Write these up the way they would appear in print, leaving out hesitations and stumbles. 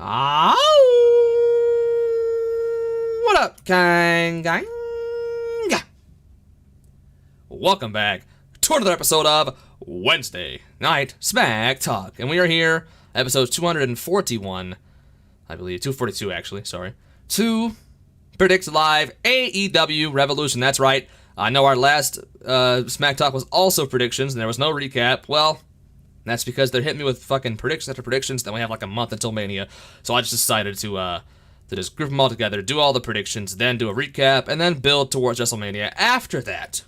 Ah, what up, Kang? Welcome back to another episode of Wednesday Night SmackTalk. And we are here, episode 241, I believe, 242 actually, sorry, to predict live AEW Revolution. That's right. I know our last SmackTalk was also predictions, and there was no recap. Well, that's because they're hitting me with fucking predictions after predictions, then we have like a month until Mania. So I just decided to just group them all together, do all the predictions, then do a recap, and then build towards WrestleMania after that.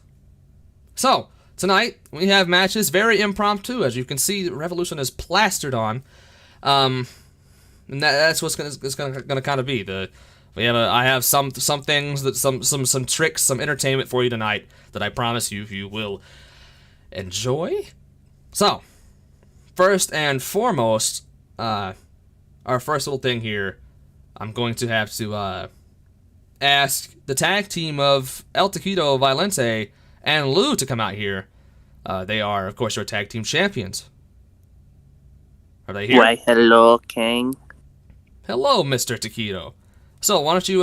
So, tonight, we have matches, very impromptu. As you can see, Revolution is plastered on. And that's what's gonna kind of be. I have some things, that some tricks, some entertainment for you tonight that I promise you will enjoy. So, first and foremost, our first little thing here, I'm going to have to ask the tag team of El Taquito, Valente, and Lou to come out here. They are, of course, your tag team champions. Are they here? Why, hello, Kang. Hello, Mr. Taquito. So, why don't you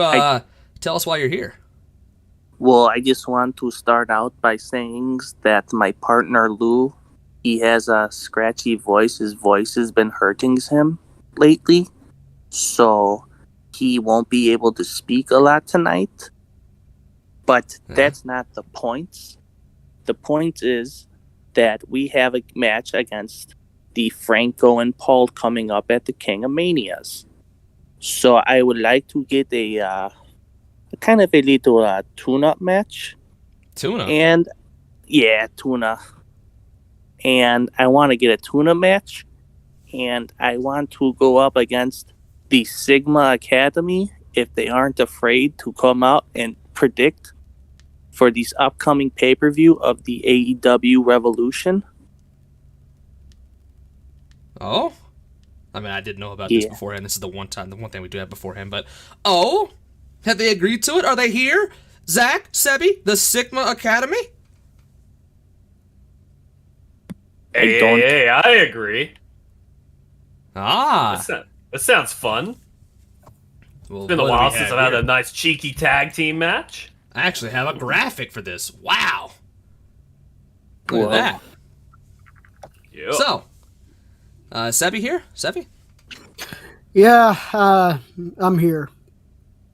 tell us why you're here? Well, I just want to start out by saying that my partner Lou, he has a scratchy voice. His voice has been hurting him lately, so he won't be able to speak a lot tonight. But that's not the point. The point is that we have a match against the Franco and Paul coming up at the King of Manias. So I would like to get a kind of a little tune-up match. Tuna? Tuna. And I want to get a tuna match. And I want to go up against the Sigma Academy if they aren't afraid to come out and predict for this upcoming pay-per-view of the AEW Revolution. Oh? I mean, I didn't know about this beforehand. This is the one thing we do have beforehand. But, oh? Have they agreed to it? Are they here? Zach, Sebi, the Sigma Academy? Hey, I agree. Ah. That sounds fun. Well, It's been a while since I've had a nice cheeky tag team match. I actually have a graphic for this. Wow. Look at that. Yep. So, Sebi here? Sebi? Yeah, I'm here.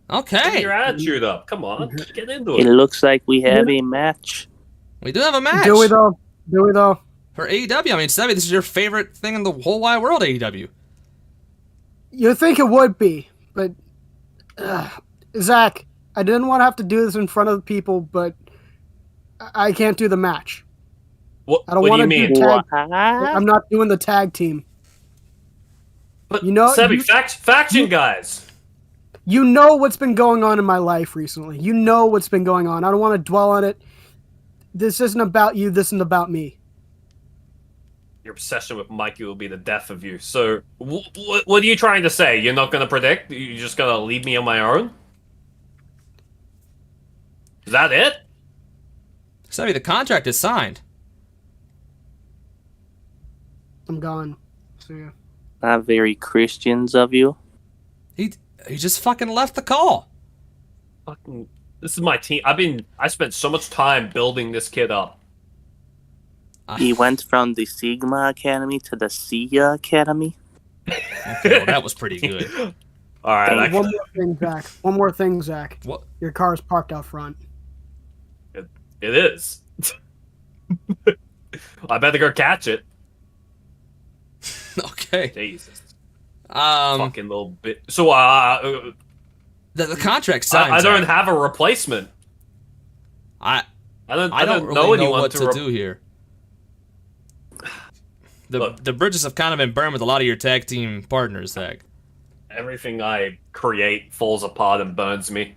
Okay. Get your attitude up. Come on. Get into It it. looks like we have a match. We do have a match. Do we though? For AEW. I mean, Sebi, this is your favorite thing in the whole wide world, AEW. You'd think it would be, but Zach, I didn't want to have to do this in front of the people, but I can't do the match. What I don't do want you to mean? do tag. I'm not doing the tag team. But, You know- Sebi, you- faction guys. You know what's been going on in my life recently. You know what's been going on. I don't want to dwell on it. This isn't about you. This isn't about me. Your obsession with Mikey will be the death of you. So, what are you trying to say? You're not going to predict? You're just going to leave me on my own? Is that it? Sebi, the contract is signed. I'm gone. See ya. Not very Christians of you. He just fucking left the call. Fucking, this is my team. I spent so much time building this kid up. He went from the Sigma Academy to the Sia Academy. Okay, well, that was pretty good. All right. One more thing, Zach. What? Your car is parked out front. It is. I better go catch it. Okay. Jesus. Um, Fucking little bit. So, the contract signed. I don't Zach. have a replacement. I don't really know anyone what to to do here. Look. The bridges have kind of been burned with a lot of your tag team partners, Zach. Everything I create falls apart and burns me.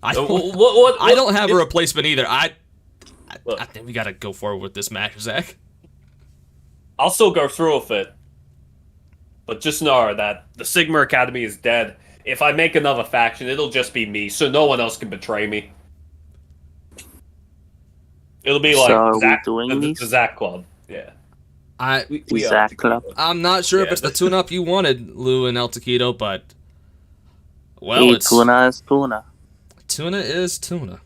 I don't, What- I don't have a replacement either. Look. I think we gotta go forward with this match, Zach. I'll still go through with it. But just know that the Sigma Academy is dead. If I make another faction, it'll just be me, so no one else can betray me. It'll be like So are we Zach, doing the these? Zach Club. Yeah. We Zach are Club. I'm not sure if Yeah, it's the tune-up you wanted, Lou and El Taquito, but well, Hey, it's tuna is tuna. tuna is tuna.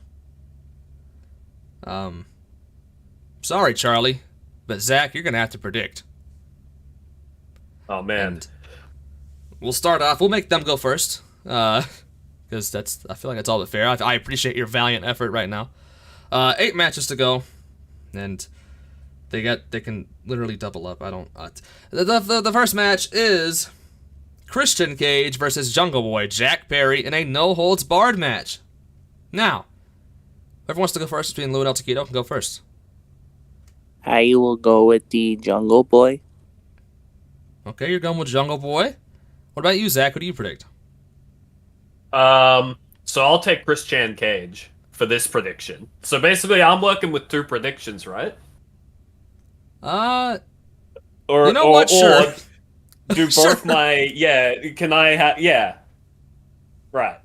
Sorry, Charlie, but Zach, you're gonna have to predict. Oh man. And we'll start off. We'll make them go first, because I feel like that's all but fair. I appreciate your valiant effort right now. 8 matches to go, and they can literally double up. The first match is Christian Cage versus Jungle Boy Jack Perry in a no holds barred match. Now, whoever wants to go first between Lou and El Taquito can go first. I will go with the Jungle Boy. Okay, you're going with Jungle Boy. What about you, Zach? What do you predict? So I'll take Christian Cage for this prediction. So basically, I'm working with 2 predictions, right? Or Or what? Sure. Do both Sure. my Can I have Right.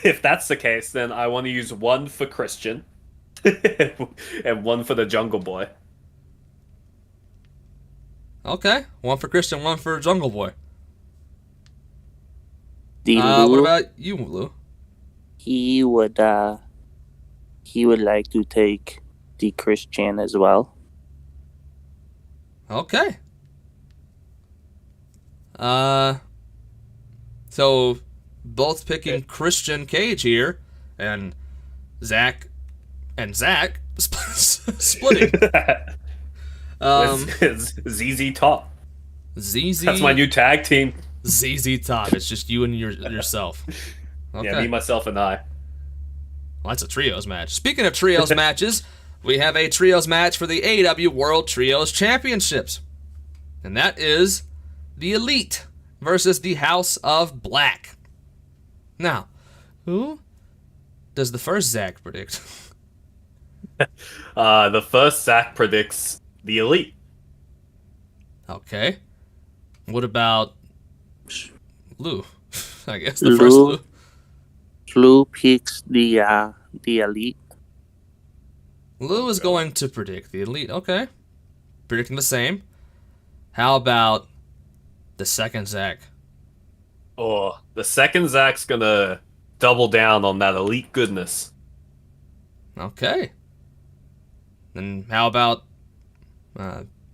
If that's the case, then I want to use one for Christian and one for the Jungle Boy. Okay, one for Christian, one for Jungle Boy. The What Lou, about you, Lou? he would like to take the Christian as well. Okay. So both picking Christian Cage here, and Zach splitting. It's ZZ Top. ZZ. That's my new tag team. ZZ Top. It's just you and yourself. Okay. Yeah, me, myself, and I. Well, that's a trios match. Speaking of trios matches, we have a trios match for the AEW World Trios Championships. And that is the Elite versus the House of Black. Now, who does the first Zach predict? The first Zach predicts the Elite. Okay. What about Lou? I guess the first Lou. Lou picks the Elite. Lou is going to predict the Elite. Okay. Predicting the same. How about the second Zach? Oh, the second Zach's gonna double down on that Elite goodness. Okay. Then how about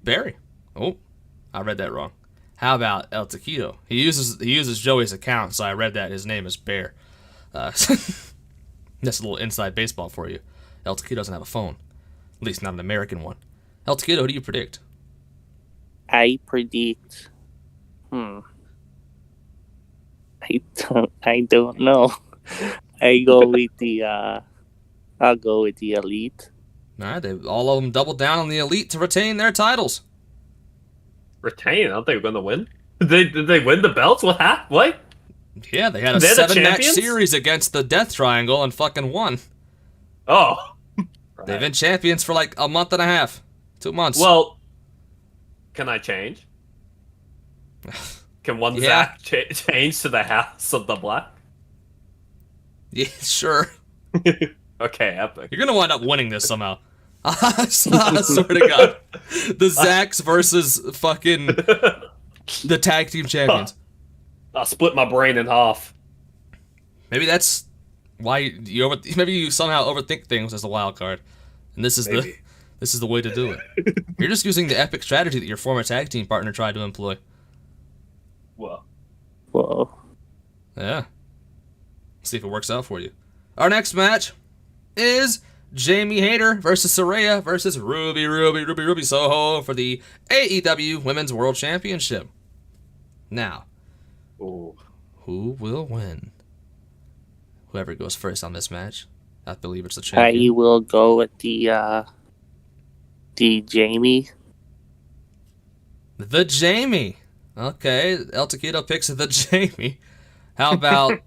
Barry? Oh, I read that wrong. How about El Taquito? He uses Joey's account, so I read that his name is Bear. That's a little inside baseball for you. El Taquito doesn't have a phone, at least not an American one. El Taquito, who do you predict? I predict. I don't know. I'll go with the Elite. All right, all of them doubled down on the Elite to retain their titles. Retain? I don't think we're gonna win. Did they win the belts? What happened? What? Yeah, they had a They're the 7-match champions? series against the Death Triangle and fucking won. Oh. They've been champions for like a month and a half. 2 months. Well, can I change? Can one Yeah. Zach change to the House of the Black? Yeah, sure. Okay, epic. You're gonna wind up winning this somehow. I swear to God. The Zacks versus fucking the tag team champions. I'll split my brain in half. Maybe that's why maybe you somehow overthink things as a wild card, and this is Maybe. the way to do it. You're just using the epic strategy that your former tag team partner tried to employ. Well, Whoa. Yeah. See if it works out for you. Our next match is Jamie Hayter versus Saraya versus Ruby Soho for the AEW Women's World Championship. Now, ooh. who will win? Whoever goes first on this match. I believe it's the I champion. will go with the Jamie. The Jamie. Okay, El Taquito picks the Jamie. How about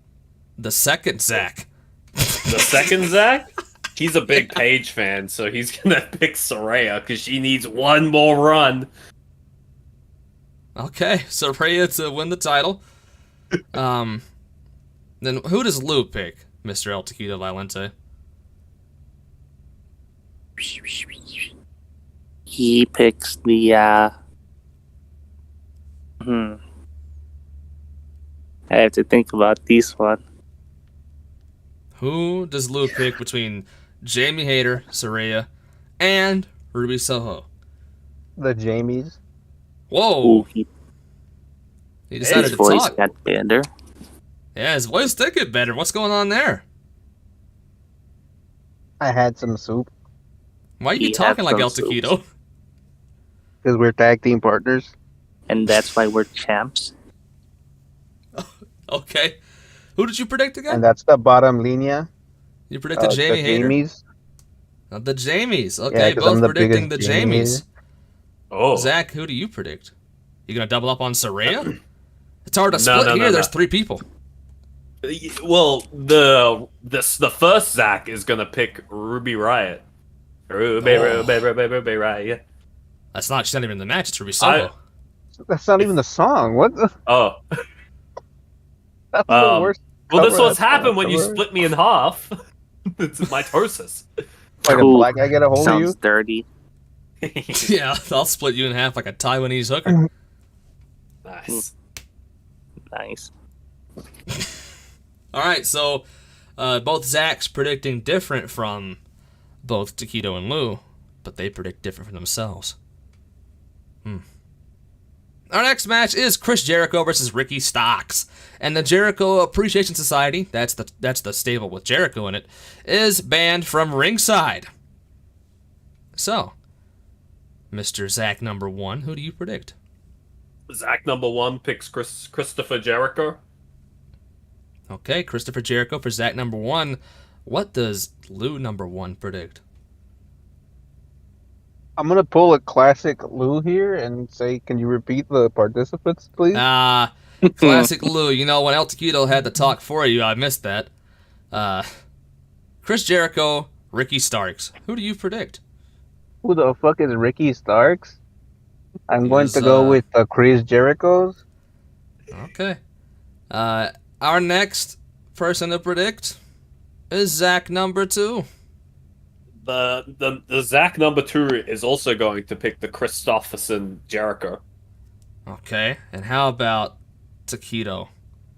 the second Zach? The second Zach? He's a big Paige fan, so he's gonna pick Saraya because she needs one more run. Okay, Saraya to win the title. Then who does Lou pick, Mr. El Taquito Valente? He picks the Hmm. I have to think about this one. Who does Lou pick between Jamie Hayter, Saraya, and Ruby Soho? The Jamies. Whoa! Ooh, He his decided to voice talk. got better. Yeah, his voice did get better. What's going on there? I had some soup Why you He be talking had like some El soups. Taquito? because we're tag team partners. And that's why we're champs. Okay. Who did you predict again? And that's the bottom linea. You predicted The Jamie Hayter? Jamies. The Jamies. Yeah, Okay, because I'm both the predicting biggest the Jamie Jamies. hater. Oh. Zach, who do you predict? You gonna double up on Saraya? It's hard to No, split no, here. no, There's no. 3 people. Well, the first Zach is gonna pick Ruby Riot. Ruby Riot. That's not. She's not even in the match. It's Ruby Soho. That's not even the song. What? Oh. That's the worst. Well, this cover what's that's happened when you ever. split me in half. It's mitosis. Like a Ooh, black guy get a hold of you. Sounds dirty. Yeah, I'll split you in half like a Taiwanese hooker. Nice. Nice. All right, so both Zach's predicting different from both Taquito and Lou, but they predict different from themselves. Our next match is Chris Jericho versus Ricky Starks, and the Jericho Appreciation Society, that's the stable with Jericho in it, is banned from ringside. So, Mr. Zach number 1, who do you predict? Zach number 1 picks Christopher Jericho. Okay, Christopher Jericho for Zach number 1. What does Lou number 1 predict? I'm gonna pull a classic Lou here and say, can you repeat the participants, please? Classic Lou. You know, when El Taquito had to talk for you, I missed that. Chris Jericho, Ricky Starks. Who do you predict? Who the fuck is Ricky Starks? I'm going He's, to go with Chris Jericho's. Okay. Our next person to predict is Zach number 2. The Zach number 2 is also going to pick the Christopherson Jericho. Okay, and how about Taquito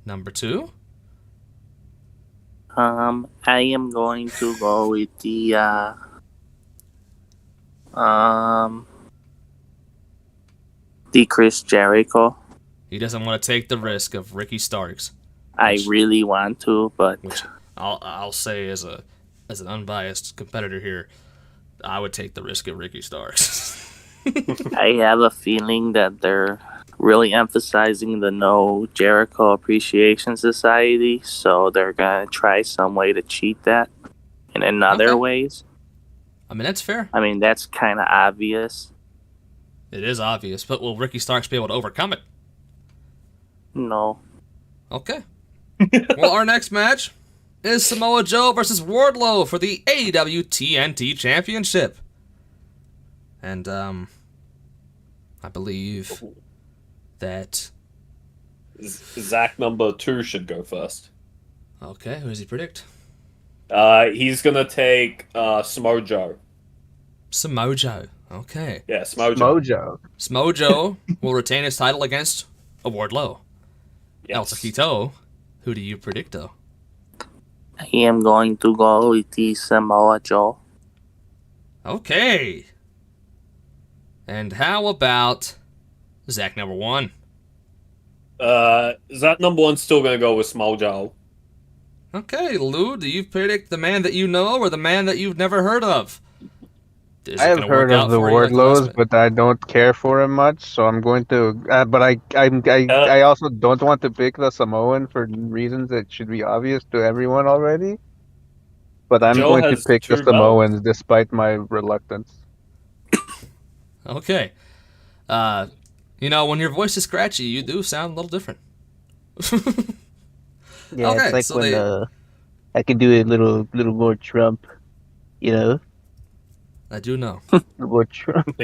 number 2? I am going to go with the Chris Jericho. He doesn't want to take the risk of Ricky Starks, I really want to, but which I'll say as an unbiased competitor here, I would take the risk of Ricky Starks. I have a feeling that they're really emphasizing the No Jericho Appreciation Society, so they're gonna try some way to cheat that in other Okay. ways. I mean, that's fair. I mean, that's kind of obvious. It is obvious, but will Ricky Starks be able to overcome it? No. Okay. Well, our next match is Samoa Joe versus Wardlow for the AEW TNT Championship. And, I believe that... Zach number 2 should go first. Okay, who does he predict? He's gonna take Samoa Joe. Samoa Joe. Okay. Yeah, Samoa Joe. Mojo. Samoa Joe will retain his title against a Wardlow. El Yes. Taquito, who do you predict, though? I am going to go with the Samoa Joe. Okay. And how about Zach number 1? Zach number 1's still gonna go with Samoa Joe. Okay, Lou, do you predict the man that you know or the man that you've never heard of? Is I it have gonna work heard out of the for you like last Wardlows, match? but I don't care for him much, so I'm going to. But I also don't want to pick the Samoan for reasons that should be obvious to everyone already. But I'm Joe going to has pick the 2 belts. Samoans despite my reluctance. Okay. You know, when your voice is scratchy, you do sound a little different. Yeah, Okay, it's like so when they- I can do a little more Trump, you know, I do know. more Trump.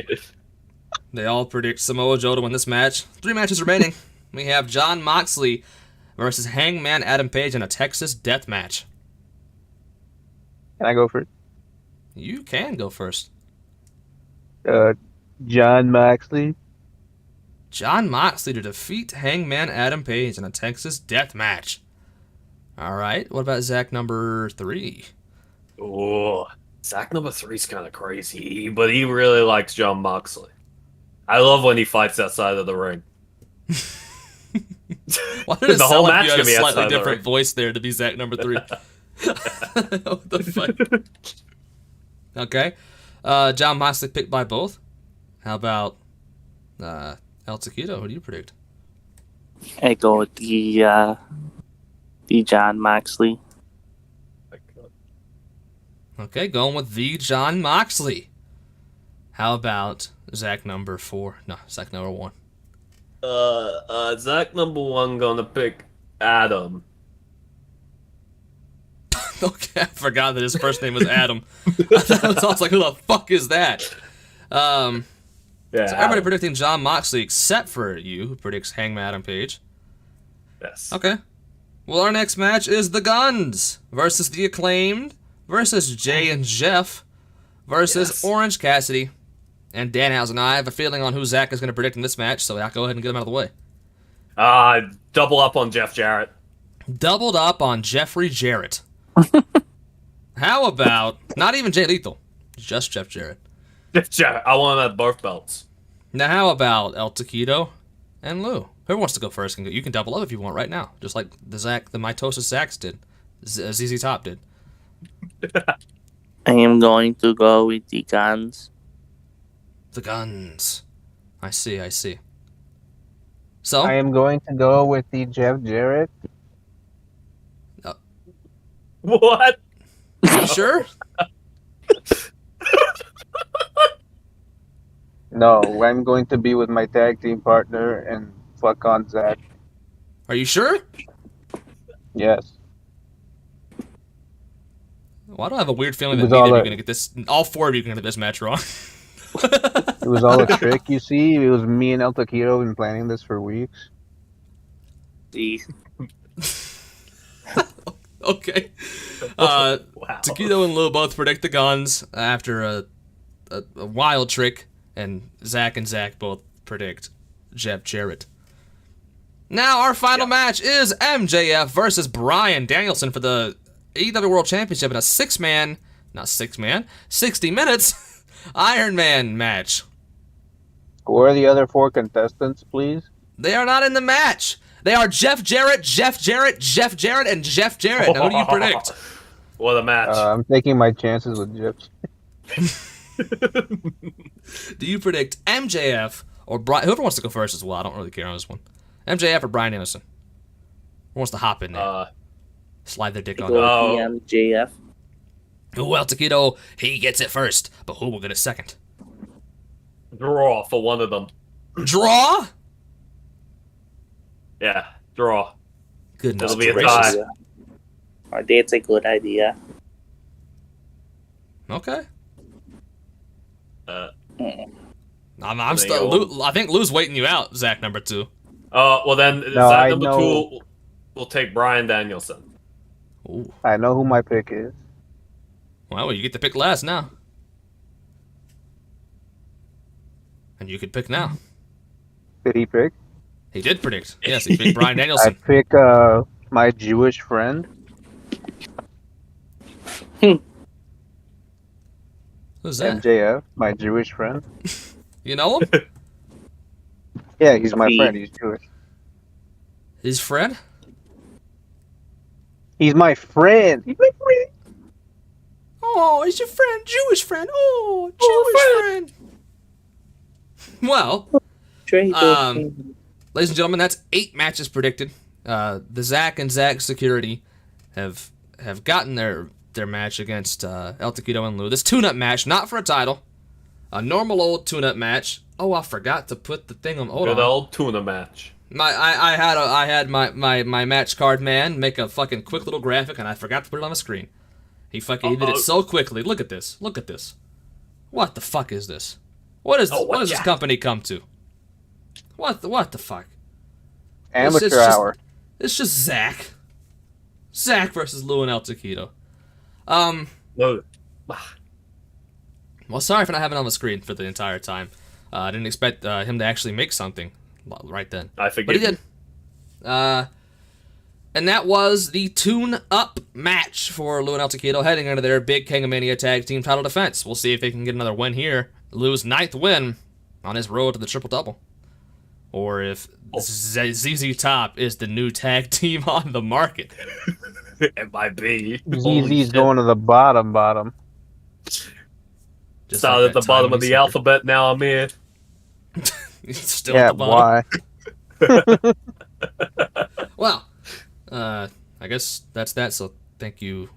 They all predict Samoa Joe to win this match. 3 matches remaining. We have John Moxley versus Hangman Adam Page in a Texas death match. Can I go first? You can go first. John Moxley. Jon Moxley to defeat Hangman Adam Page in a Texas death match. All right. What about Zach number 3? Oh, Zach number 3's kind of crazy, but he really likes Jon Moxley. I love when he fights outside of the ring. Why did it The sound whole like match you had a can be outside slightly the different ring. voice there to be Zach number 3? What the fuck? Okay. Jon Moxley picked by both. How about El Taquito? Who do you predict? I go with the Jon Moxley. Okay, going with the Jon Moxley. How about Zach number 4? No, Zach number 1. Zach number 1 gonna pick Adam. Okay, I forgot that his first name was Adam. I was like, who the fuck is that? Yeah, So everybody predicting Jon Moxley except for you, who predicts Hangman Adam Page. Yes. Okay. Well, our next match is the Guns versus the Acclaimed versus Jay and Jeff versus Yes. Orange Cassidy and Danhausen. I have a feeling on who Zach is going to predict in this match, so I'll go ahead and get him out of the way. Double up on Jeff Jarrett. Doubled up on Jeffrey Jarrett. How about not even Jay Lethal, just Jeff Jarrett? Jeff Jarrett. I want him at both belts. Now, how about El Taquito and Lou? Whoever wants to go first can go. You can double up if you want right now, just like the Mitosis Zax did, ZZ Top did. I am going to go with the Guns. The Guns. I see. So, I am going to go with the Jeff Jarrett. What? you sure? No, I'm going to be with my tag team partner and fuck on Zach. Are you sure? Yes. Why do I have a weird feeling It that was neither all of you a- are going to get this? All 4 of you are going to get this match wrong. It was all a trick, you see. It was me and El Taquito been planning this for weeks. The Okay. Wow. Taquito and Lou both predict the Guns after a wild trick, and Zach both predict Jeff Jarrett. Now our final match is MJF versus Bryan Danielson for the AEW World Championship in a 60 minutes Iron Man match. Who are the other 4 contestants, please? They are not in the match. They are Jeff Jarrett, Jeff Jarrett, and Jeff Jarrett. Now, who do you predict? What a match. I'm taking my chances with Jeff. Do you predict MJF or Brian? Whoever wants to go first as well. I don't really care on this one. MJF or Bryan Danielson? Who wants to hop in there? Slide their dick I on go there. with the MJF. Well, Taquito, he gets it first, but who will get it second? Draw for one of them. Draw? Yeah, draw. Goodness It'll be a gracious. tie. Oh, that's a good idea. Okay. Mm. I'm There still. you go. Lou, I think Lou's waiting you out, Zach number 2. Well then, No, Zach I number know. 2 will take Bryan Danielson. Ooh. I know who my pick is. Well, you get to pick last now. And you could pick now. Did he pick? He did predict. Yes, he picked Bryan I Danielson. pick my Jewish friend. Who's that? MJF, my Jewish friend. You know him? Yeah, he's my Me. friend. He's Jewish. His friend? He's my friend. He's my friend. Oh, he's your friend, Jewish friend. Oh, Jewish friend. Well, Trade ladies and gentlemen, that's 8 matches predicted. The Zach and Zach Security have gotten their match against El Taquito and Lou. This tune-up match, not for a title, a normal old tune-up match. Oh, I forgot to put the thing on. Hold Good on. old tuna match. I had my match card man make a fucking quick little graphic, and I forgot to put it on the screen. He did it so quickly. Look at this. Look at this. What the fuck is this? What does this company come to? What the fuck? Amateur It's just- hour. It's just Zach. Zach versus Lou and El Taquito. No. Well, sorry for not having it on the screen for the entire time. I didn't expect him to actually make something right then. I forgive But he you. did. And that was the tune-up match for Lou and El Taquito heading into their big Kangamania Tag Team title defense. We'll see if they can get another win here. Lou's 9th win on his road to the triple-double. Or if ZZ Top is the new tag team on the market. It might be. Holy ZZ's shit. going to the bottom. Just Started like at the that bottom time of the sinker. alphabet, now I'm here. Still Yeah, at the bottom. why? Well, I guess that's that. So thank you,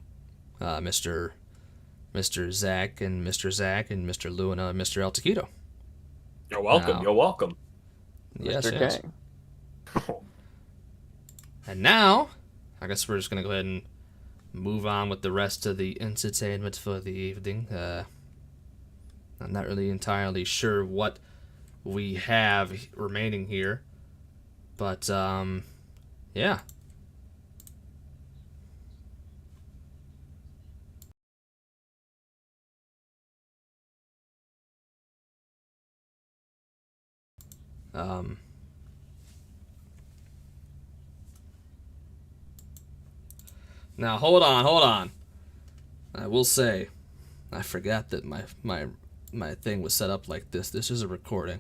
Mr. Zach and Mr. Lou and Mr. El Taquito. You're welcome. Now- You're welcome. Yes, Mr. yes. Kang. And now, I guess we're just gonna go ahead and move on with the rest of the entertainment for the evening. I'm not really entirely sure what we have remaining here, but yeah. Now hold on. I will say, I forgot that my thing was set up like this. This is a recording.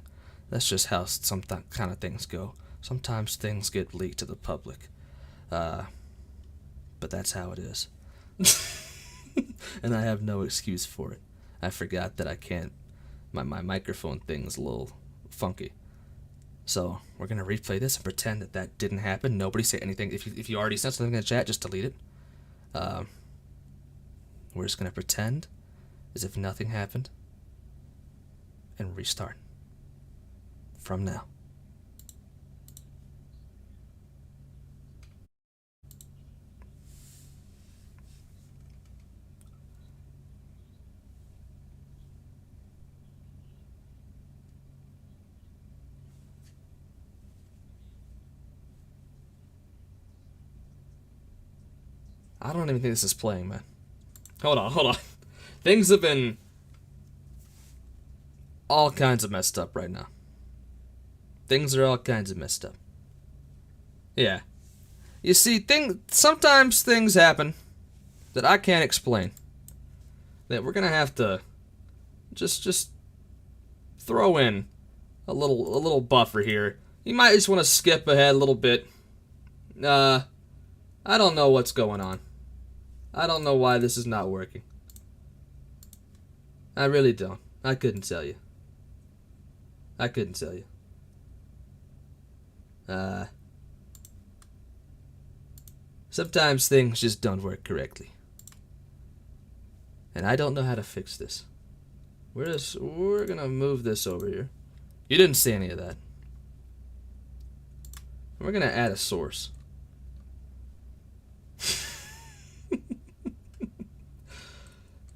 That's just how some kind of things go. Sometimes things get leaked to the public, but that's how it is. And I have no excuse for it. I forgot that I can't. My microphone thing's a little funky. So we're gonna replay this and pretend that didn't happen. Nobody say anything. If you already said something in the chat, just delete it. We're just gonna pretend as if nothing happened and restart from now. I don't even think this is playing, man. Hold on. Things have been all kinds of messed up right now. Things are all kinds of messed up. Yeah. You see, sometimes things happen that I can't explain. That we're gonna have to just throw in a little buffer here. You might just want to skip ahead a little bit. I don't know what's going on. I don't know why this is not working. I really don't. I couldn't tell you. Sometimes things just don't work correctly. And I don't know how to fix this. We're gonna move this over here. You didn't see any of that. We're gonna add a source.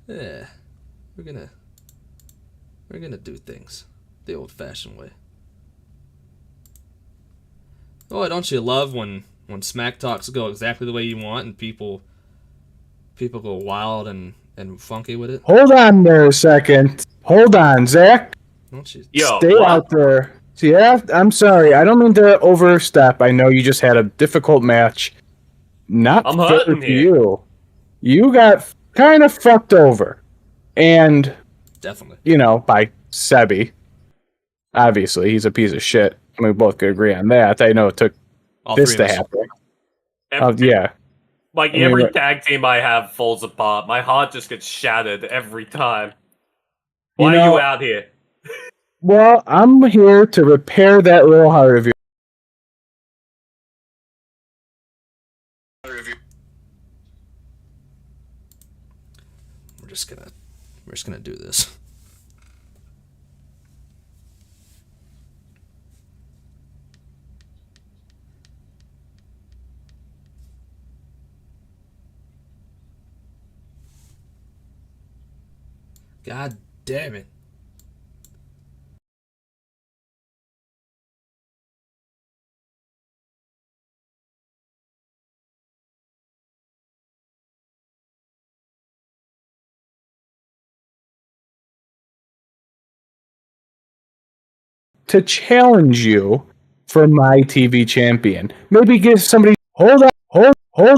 Yeah. We're gonna do things the old-fashioned way. Oh, don't you love when smack talks go exactly the way you want and people go wild and funky with it? Hold on there a second. Hold on, Zach. Don't you? Yo, Stay what? out there. See, I'm sorry. I don't mean to overstep. I know you just had a difficult match. Not I'm fair hurting to here. you. You got kind of fucked over. And, Definitely. by Sebi. Obviously, he's a piece of shit. We both could agree on that. I know it took All this three to of us. happen. Yeah. Like, I mean, every what- tag team I have falls apart. My heart just gets shattered every time. You Why know- are you out here? Well, I'm here to repair that little heart of yours. We're just gonna do this. God damn it. To challenge you for my TV champion. Maybe give somebody. Hold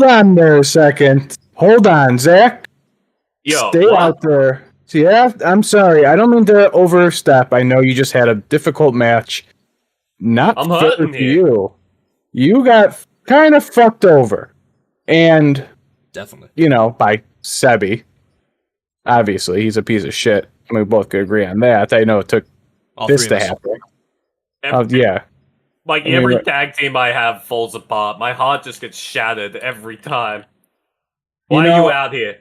on there a second. Hold on, Zach. Yo, Stay what? out there. Yeah, I'm sorry. I don't mean to overstep. I know you just had a difficult match. Not I'm fair hurting to here. you. You got kind of fucked over. And, Definitely. by Sebi. Obviously, he's a piece of shit. We both could agree on that. I know it took All this three to of us. happen. Yeah. Like, I mean, every what- tag team I have falls apart. My heart just gets shattered every time. Why You are know- you out here?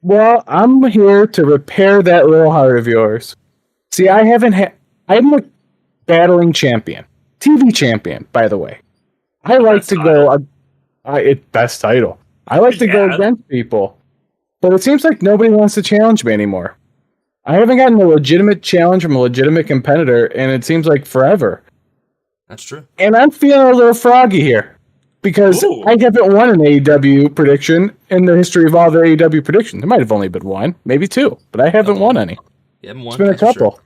Well, I'm here to repair that little heart of yours. See, I'm a battling champion. TV champion, by the way. I like Best to title. go... best title. I like to go Yeah. against people. But it seems like nobody wants to challenge me anymore. I haven't gotten a legitimate challenge from a legitimate competitor, and it seems like forever. That's true. And I'm feeling a little froggy here. Because Ooh. I haven't won an AEW prediction in the history of all the AEW predictions. There might have only been one, maybe two, but I haven't won any. You haven't It's won. been a that's for sure. couple.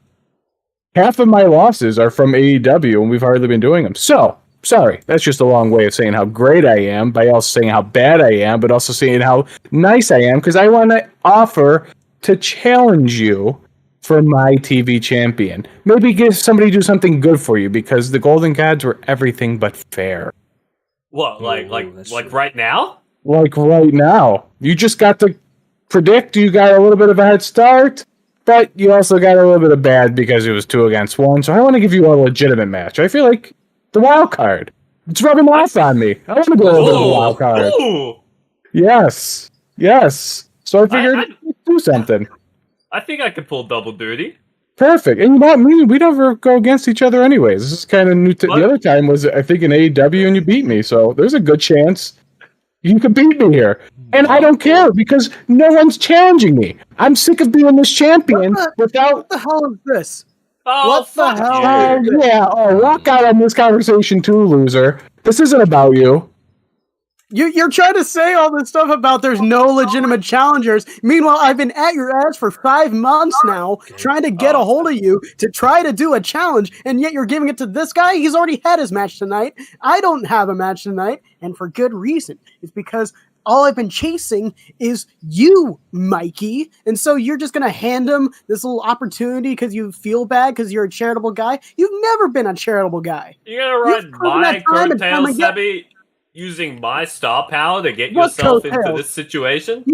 Half of my losses are from AEW, and we've hardly been doing them. So, sorry, that's just a long way of saying how great I am, by also saying how bad I am, but also saying how nice I am, because I want to offer to challenge you for my TV champion. Maybe give somebody do something good for you, because the Golden Gods were everything but fair. What, that's like true. right now? Like right now. You just got to predict you got a little bit of a head start, but you also got a little bit of bad because it was 2 against 1. So I want to give you a legitimate match. I feel like the wild card. It's rubbing off on me. I want to go over the wild card. Ooh. Yes. So I figured let's do something. I think I could pull double duty. Perfect. And you know what? We never go against each other anyways. This is kind of new. The What? other time was, I think, in AEW and you beat me. So there's a good chance you could beat me here. And I don't care because no one's challenging me. I'm sick of being this champion without... What the hell is this? Oh, What the fuck hell? you. Oh, yeah. Oh, walk out on this conversation too, loser. This isn't about you. You're trying to say all this stuff about there's no legitimate challengers. Meanwhile, I've been at your ass for 5 months now, trying to get a hold of you to try to do a challenge, and yet you're giving it to this guy? He's already had his match tonight. I don't have a match tonight, and for good reason. It's because all I've been chasing is you, Mikey. And so you're just going to hand him this little opportunity because you feel bad because you're a charitable guy? You've never been a charitable guy. You're gonna ride You've proven my that time and time coattails, again. Sebby, using my star power to get What yourself into coattails? this situation?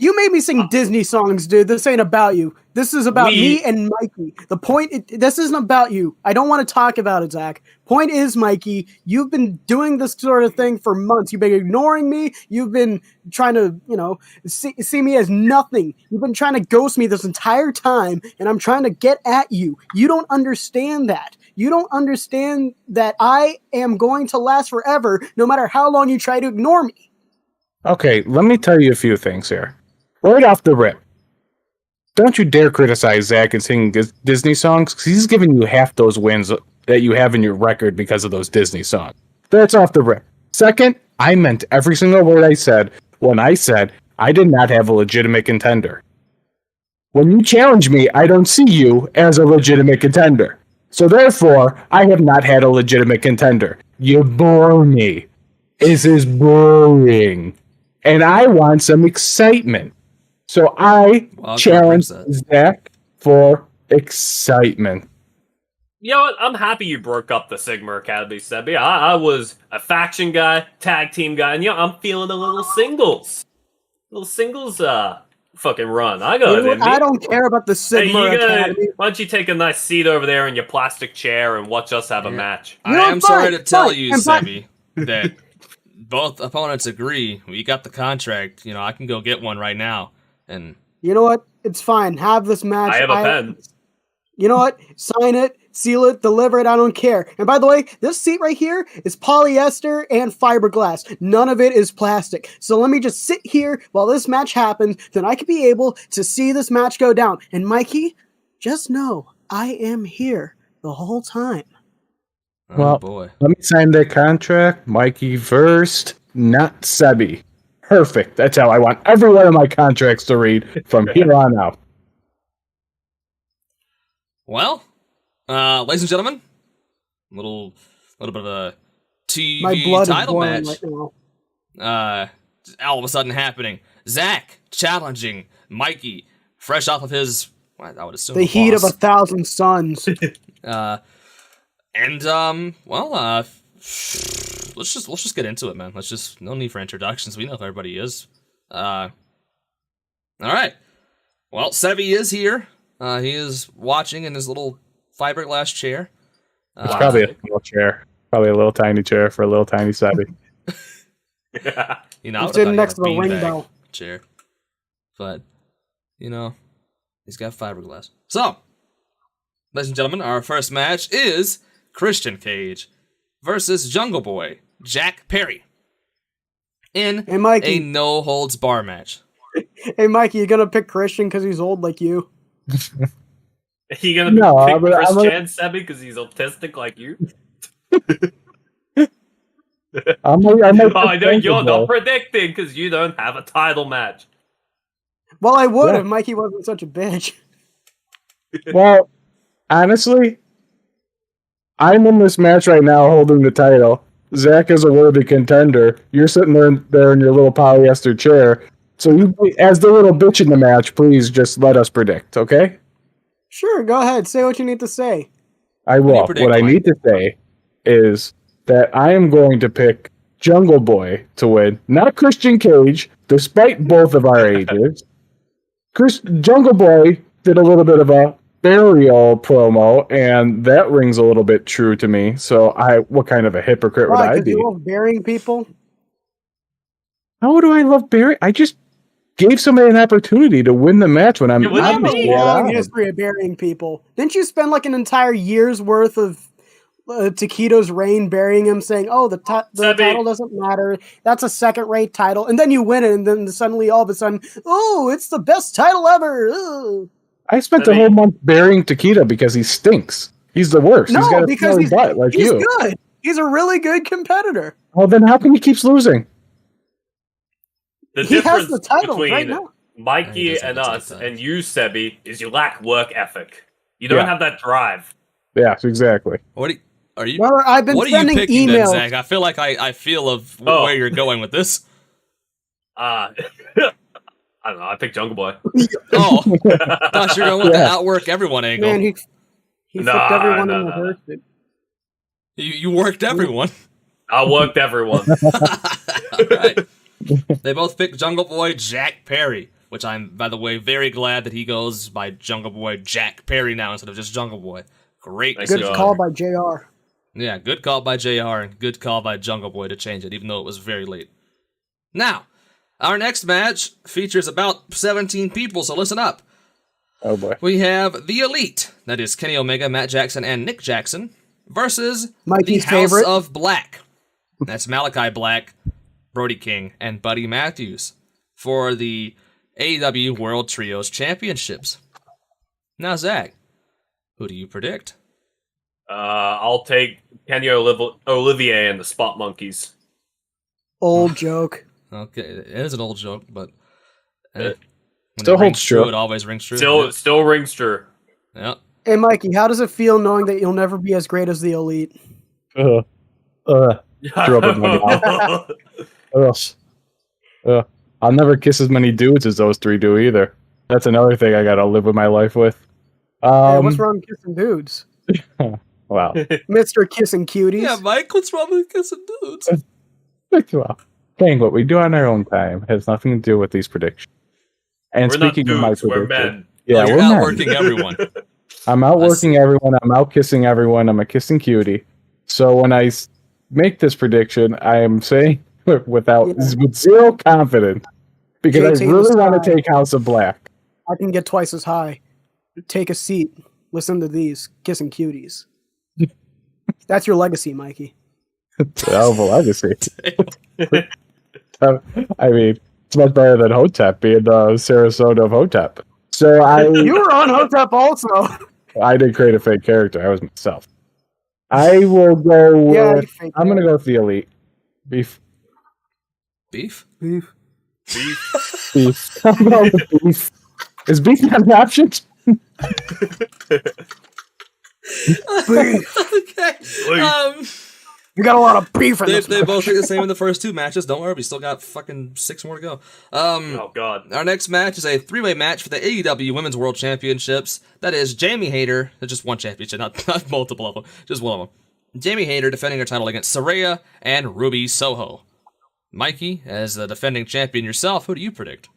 You made me sing Disney songs, dude. This ain't about you. This is about We- me and Mikey. The point, this isn't about you. I don't want to talk about it, Zach. Point is, Mikey, you've been doing this sort of thing for months. You've been ignoring me. You've been trying to, see me as nothing. You've been trying to ghost me this entire time, and I'm trying to get at you. You don't understand that. You don't understand that I am going to last forever, no matter how long you try to ignore me. Okay, let me tell you a few things here. Right off the rip. Don't you dare criticize Zach and sing Disney songs, because he's giving you half those wins that you have in your record because of those Disney songs. That's off the rip. Second, I meant every single word I said when I said I did not have a legitimate contender. When you challenge me, I don't see you as a legitimate contender. So therefore, I have not had a legitimate contender. You bore me. This is boring. And I want some excitement. So I challenge Zach for excitement. You know what? I'm happy you broke up the Sigma Academy, Sebby. I was a faction guy, tag team guy, and I'm feeling a little singles. Fucking run. I got it in me. I don't care about the Hey, Sigma Academy. why don't you take a nice seat over there in your plastic chair and watch us have a match? I know, am sorry fine, to tell fine, you, I'm fine. Sebby, that both opponents agree. We got the contract. I can go get one right now. And You know what? It's fine. Have this match. I have a pen. You know what? Sign it, seal it, deliver it. I don't care. And by the way, this seat right here is polyester and fiberglass. None of it is plastic. So let me just sit here while this match happens. Then I can be able to see this match go down. And Mikey, just know I am here the whole time. oh Well, boy, Let me sign that contract. Mikey first, not Sebby. Perfect. That's how I want every one of my contracts to read from here on out. well, ladies and gentlemen, little little bit of a TV My blood is title boiling match. right now. All of a sudden happening. Zach challenging Mikey, fresh off of his, I would assume, The heat of loss. 1,000 suns. Let's just get into it, man. No need for introductions. We know who everybody is. All right. Well, Sevi is here. He is watching in his little fiberglass chair. It's probably a little chair. Probably a little tiny chair for a little tiny Sebi. You know, I I'm would've sitting thought he next had to a the ring beanbag bell. chair. But, he's got fiberglass. So, ladies and gentlemen, our first match is Christian Cage versus Jungle Boy Jack Perry in Hey, Mikey. a no-holds-bar match. Hey, Mikey, you gonna pick Christian because he's old like you? You gonna No, pick I'm gonna- Chris I'm gonna- Chan, Sebby, because he's autistic like you? I might Oh, I know think you're of not that. predicting because you don't have a title match. Well, I would Yeah. if Mikey wasn't such a bitch. Well, honestly, I'm in this match right now holding the title. Zach is a worthy contender. You're sitting there in your little polyester chair. So you, as the little bitch in the match, please just let us predict, okay? Sure, go ahead. Say what you need to say. I do you will. predict, What I Mike? need to say is that I am going to pick Jungle Boy to win, not Christian Cage, despite both of our ages. Jungle Boy did a little bit of a burial promo, and that rings a little bit true to me. So, what kind of a hypocrite would Why? I Because be? you love burying people? How do I love burying? I just gave somebody an opportunity to win the match when I'm Yeah, what do you obviously mean? at Long odds. history of burying people. Didn't you spend like an entire year's worth of Taquito's reign burying him, saying, "Oh, the Sebby. title doesn't matter. That's a second-rate title," and then you win it, and then suddenly, all of a sudden, "Oh, it's the best title ever." Ugh. I spent I the whole mean- month burying Taquito because he stinks. He's the worst. No, he's got a because smelly he's butt like he's you. good. He's a really good competitor. Well, then how come he keeps losing? The He has difference the title between right now. He Mikey does have and the us title. and you, Sebby, is you lack work ethic. You don't Yeah. have that drive. Yes, exactly. Are you? Well, I've been What are you sending picking then, emails. Zach? I feel like I feel of Oh. where you're going with this. I don't know. I picked Jungle Boy. Oh, thought you were going with the Yeah. outwork everyone angle. Man, he Nah, flipped everyone nah, in the nah. hearse. You worked everyone. I worked everyone. All right. They both picked Jungle Boy Jack Perry, which I'm, by the way, very glad that he goes by Jungle Boy Jack Perry now instead of just Jungle Boy. Great Thank Good decision. God. call by JR. Yeah, good call by JR and good call by Jungle Boy to change it, even though it was very late. Now, our next match features about 17 people, so listen up. Oh boy. We have The Elite, that is Kenny Omega, Matt Jackson, and Nick Jackson, versus Mikey's the House favorite. of Black. That's Malachi Black, Brody King, and Buddy Matthews for the AEW World Trios Championships. Now, Zach, who do you predict? I'll take Kenya Olivier and the Spot Monkeys. Old joke. Okay, it is an old joke, but Yeah. when Still it rings holds true. It always rings true. Still rings true. Yeah. Hey, Mikey, how does it feel knowing that you'll never be as great as the Elite? Ugh. Threw up in my mouth. Ugh. I'll never kiss as many dudes as those three do either. That's another thing I gotta live with my life with. Hey, what's wrong with kissing dudes? Wow. Mr. Kissing Cuties. Yeah, Mike, what's wrong with kissing dudes? Well, dang, what we do on our own time has nothing to do with these predictions. And We're not speaking of my dudes, we're prediction, men. yeah, You're we're men. outworking everyone. I'm outworking everyone. I'm out kissing everyone. I'm a kissing cutie. So when I make this prediction, I am saying with zero confidence because JT I really the want to Sky. take House of Black. I can get twice as high. Take a seat. Listen to these Kissing Cuties. That's your legacy, Mikey. Hell of a legacy. I mean, it's much better than Hotep being the Sarasota of Hotep. So You were on Hotep also. I did create a fake character. I was myself. I will go. Yeah, With, you fake I'm gonna go with the Elite. Beef. Beef? Beef. Beef. I'm going with beef. Is beef not an option? Okay. You got a lot of beef in this. They both look the same in the first 2 matches. Don't worry, we still got fucking 6 more to go. Oh God. Our next match is a 3-way match for the AEW Women's World Championships. That is Jamie Hayter. There's just one championship, not multiple of them. Just one of them. Jamie Hayter defending her title against Saraya and Ruby Soho. Mikey, as the defending champion yourself, who do you predict?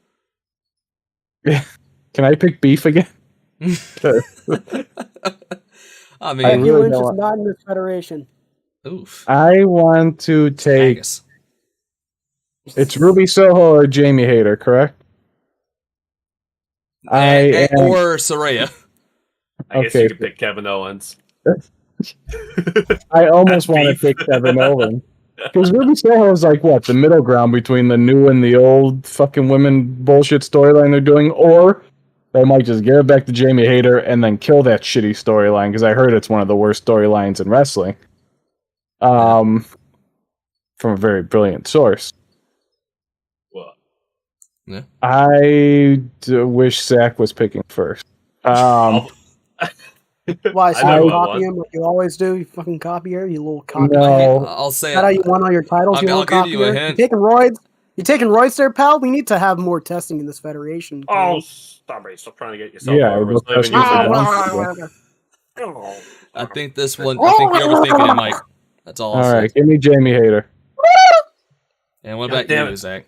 Can I pick beef again? I mean, Becky really Lynch is don't. not in this federation. oof. I want to take. Angus. It's Ruby Soho or Jamie Hayter, correct? Or Saraya. I guess Okay. you could pick Kevin Owens. I almost That's want to beef. pick Kevin Owens. Because Ruby Soho is like, what, the middle ground between the new and the old fucking women bullshit storyline they're doing? Or they might just give it back to Jamie Hayter and then kill that shitty storyline, because I heard it's one of the worst storylines in wrestling. From a very brilliant source. What? Yeah. I wish Zach was picking first. Why? So I know you what copy one. him like you always do? You fucking copy her, you little copy. No. I'll say Is that how you won all your titles? I'll You little give you a copier? hint. You taking roids? You taking roids there, pal? We need to have more testing in this federation. Oh, stop it! Stop trying to get yourself Yeah, over. we'll It's not even test your you match. for Oh. I think this one. I think you're overthinking it, Mike. That's all I'll All say. right, give me Jamie Hayter. And what God about damn you, it. Zach?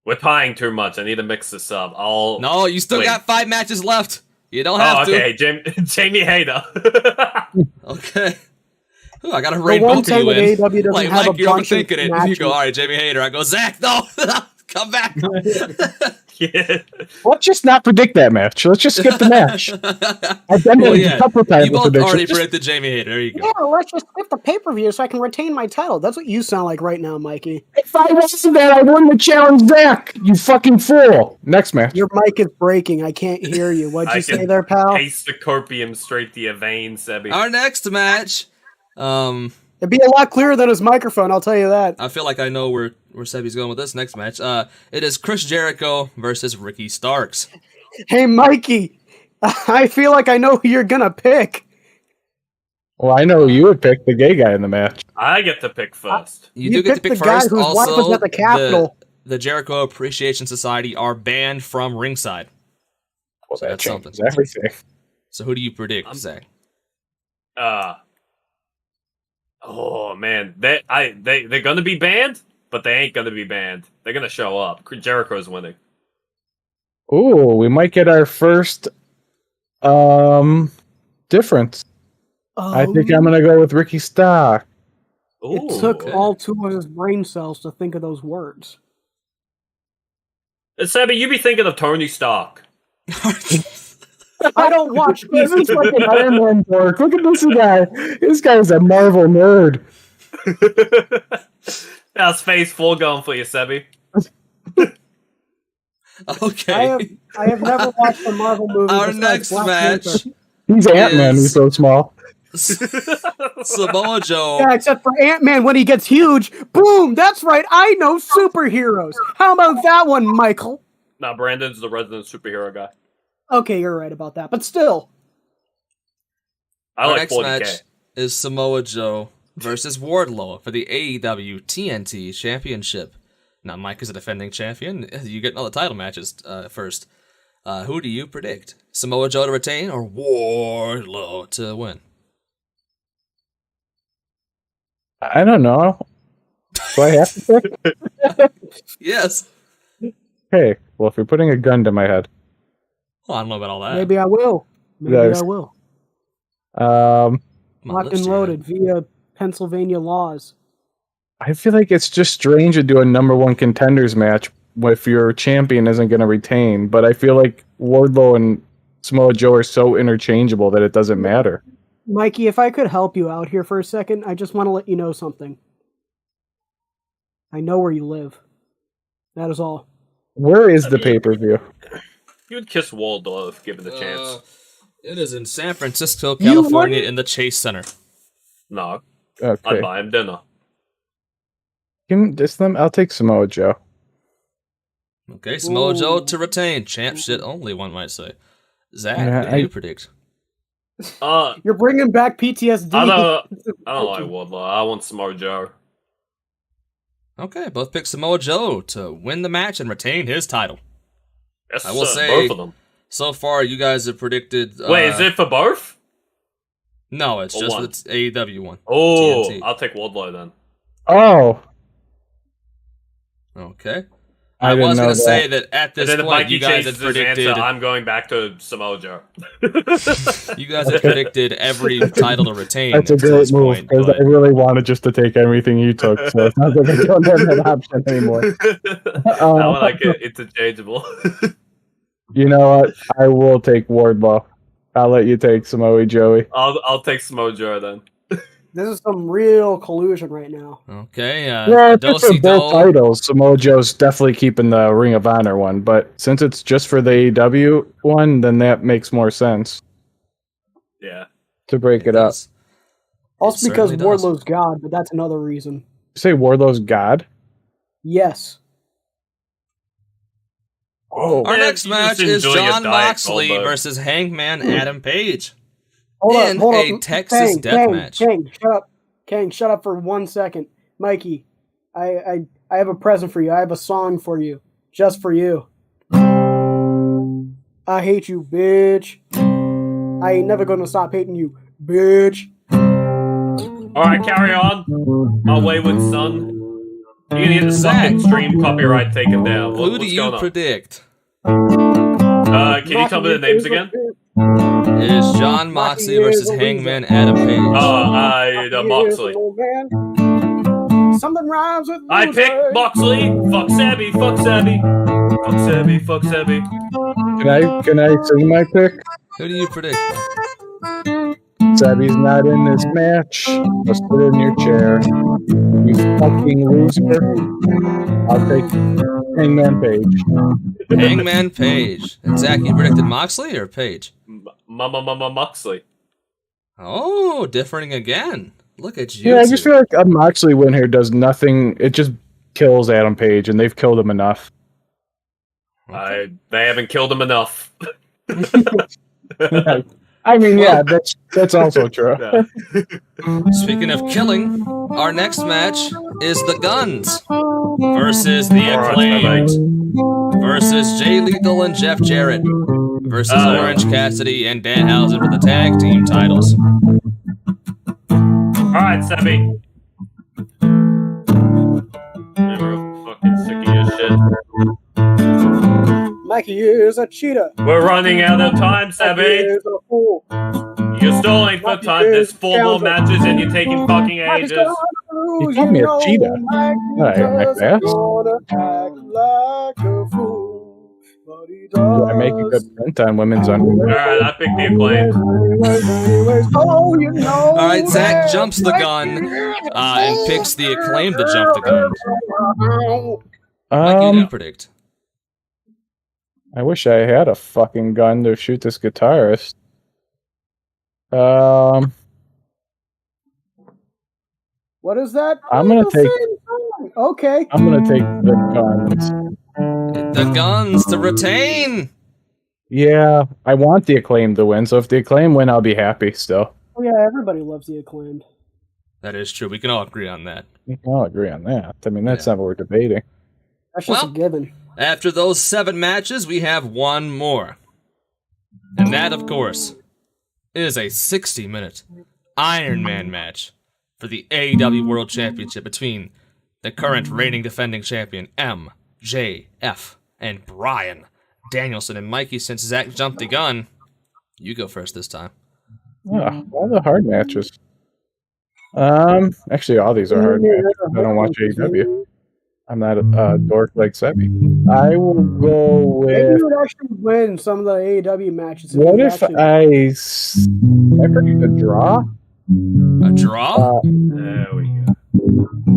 We're tying too much. I need to mix this up. No, you still Wait. got 5 matches left. You don't Oh, have okay. Jamie Hayter. to. Okay. Ooh, I gotta rein one both of thing you that in. AEW doesn't Like, have Mike, a you're bunch of overthinking it. You matches. go, all right, Jamie Hayter. I go, Zach, no, come back. Yeah. Let's just not predict that match. Let's just skip the match. I've done Well, it yeah, a couple times. you with both already predictions. predicted Jamie Hayter. There you go. Yeah, let's just skip the pay-per-view so I can retain my title. That's what you sound like right now, Mikey. If I wasn't that, I wouldn't have challenged Zach. You fucking fool. Next match. Your mic is breaking. I can't hear you. What'd you I say can there, pal? Taste the corpium straight to your veins, Sebby. Our next match. It'd be a lot clearer than his microphone, I'll tell you that. I feel like I know where Sebby's going with this next match. It is Chris Jericho versus Ricky Starks. Hey, Mikey, I feel like I know who you're gonna pick. Well, I know you would pick the gay guy in the match. I get to pick first. You do get to picked pick the guy first. whose wife Also, was at the Capitol. the Jericho Appreciation Society are banned from ringside. Well, So that that's changes something. everything. So who do you predict, Zach? Oh man, they're gonna be banned, but they ain't gonna be banned. They're gonna show up. Jericho's winning. Ooh, we might get our first difference. I think I'm gonna go with Ricky Stark. It Ooh, took okay. all 2 of his brain cells to think of those words. Sebby, you be thinking of Tony Stark. I don't watch This is DC. fucking Iron Man dork. Look at this guy. This guy's a Marvel nerd. That's phase 4 going for you, Sebby. Okay. I have never watched a Marvel movie. Our besides next Black match. Panther. He's Ant-Man. Is- He's so small. Samoa Joe. Yeah, except for Ant-Man when he gets huge. Boom! That's right. I know superheroes. How about that one, Michael? Nah, Brandon's the resident superhero guy. Okay, you're right about that, but still. I Our like next 40K. match is Samoa Joe versus Wardlow for the AEW TNT Championship. Now, Mike is a defending champion. You get all the title matches first. Who do you predict? Samoa Joe to retain or Wardlow to win? I don't know. Do I have to pick? Yes. Hey, well, if you're putting a gun to my head, Well, I don't know about all that. Maybe I will. Maybe Yes. I will. Come on, Locked lift and your loaded via Pennsylvania laws. I feel like it's just strange to do a number 1 contenders match if your champion isn't going to retain. But I feel like Wardlow and Samoa Joe are so interchangeable that it doesn't matter. Mikey, if I could help you out here for a second, I just want to let you know something. I know where you live. That is all. Where is the pay-per-view? You would kiss Wardlow if given the chance. It is in San Francisco, You California, wouldn't- in the Chase Center. No, Okay. I'd buy him dinner. I'll take Samoa Joe. Okay, Samoa Ooh. Joe to retain. Champ shit only, one might say. Zach, Yeah, what do you predict? You're bringing back PTSD. I don't like Wardlow. I want Samoa Joe. Okay, both pick Samoa Joe to win the match and retain his title. Yes, I will say, both of them. So far, you guys have predicted. Wait, is it for both? No, it's just for the AEW one. Oh, TNT. I'll take Wardlow then. Oh, Okay. I I was didn't know going to that. say that at And this then if point, Mikey you guys changes had his predicted. answer, I'm going back to Samoa Joe. You guys have predicted every title to retain. that's a to great this move point, because but- I really wanted just to take everything you took. So it's not like I don't have that option anymore. I would like it interchangeable. You know what? I will take Wardlow. I'll let you take Samoa Joey. I'll take Samoa Joe then. This is some real collusion right now. Okay. Yeah, it's just for Dosey both Do. titles. Samoa Joe's definitely keeping the Ring of Honor one, but since it's just for the AEW one, then that makes more sense Yeah. to break it up. does. Also It because certainly does. Wardlow's God, but that's another reason. You say Wardlow's God? Yes. Oh, Our Yeah, next you match just is enjoy your John diet, Moxley Goldberg. versus Hangman Adam Page. Hold In up. a Texas death match. Kang, shut up. Kang, shut up for 1 second. Mikey, I have a present for you. I have a song for you. Just for you. I hate you, bitch. I ain't never gonna stop hating you, bitch. Alright, carry on. My wayward son. You're gonna get the Zach. fucking stream copyright taken down. Who do What's you going on? predict? Can you tell me the names again? It is John Moxley versus Hangman Adam Page. Moxley. Something rhymes with I loser. picked Moxley. Fuck Sabby. Fuck Sabby. Fuck Sabby. Fuck Sabby. can I sing my pick? Who do you predict? Sabby's not in this match. Just sit in your chair. You fucking loser. I'll take Hangman Page. Hangman Page. And Zach, you predicted Moxley or Page? Moxley. Oh, differing again. Look at you. Yeah, I just feel like a Moxley win here does nothing. It just kills Adam Page, and they've killed him enough. Okay. They haven't killed him enough. I mean, yeah, that's also true. Yeah. Speaking of killing, our next match is the Guns versus the Acclaimed versus Jay Lethal and Jeff Jarrett versus Orange Cassidy and Danhausen for the tag team titles. Alright, Sabby. We're fucking sick of your shit. Mikey is a cheater. We're running out of time, Mikey Sabby. is a fool. You're stalling for time. There's 4 more matches and you're taking fucking ages. You called me a cheetah. Alright, like that. Do I make a good print on women's underwear? Alright, I picked the Acclaimed. Alright, Zach jumps the gun and picks the Acclaimed to jump the gun. Like you do predict. I wish I had a fucking gun to shoot this guitarist. What is that? I'm gonna take. Okay. I'm gonna take the guns. The Guns to retain. Yeah, I want the Acclaim to win. So if the Acclaim win, I'll be happy. Still, Oh yeah, everybody loves the Acclaimed. That is true. We can all agree on that. we can all agree on that. I mean, that's Yeah. not what we're debating. That's just Well- a given. After those 7 matches, we have one more. And that, of course, is a 60-minute Iron Man match for the AEW World Championship between the current reigning defending champion MJF and Bryan Danielson. And Mikey, since Zach jumped the gun, you go first this time. All the hard matches. Actually, all these are hard matches. I don't watch AEW. I'm not a dork like Sebi. I will go Maybe with. you would actually win some of the AEW matches. What you if actually- I predict a draw? A draw? There we go.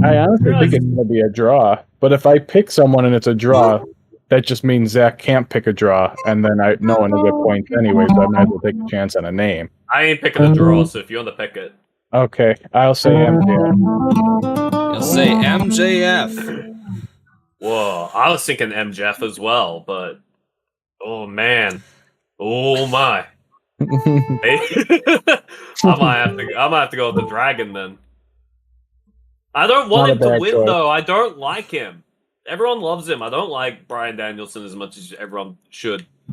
I honestly think it's going to be a draw. But if I pick someone and it's a draw, that just means Zach can't pick a draw, and then no one will get points anyway, so I might as well take a chance on a name. I ain't picking a draw, so if you want to pick it. Okay, I'll say MJF. You'll say MJF. Whoa, I was thinking MJF as well, but oh man, oh my, I might have to go with the Dragon then. I don't want him to win though. I don't like him. Everyone loves him. I don't like Bryan Danielson as much as everyone should. I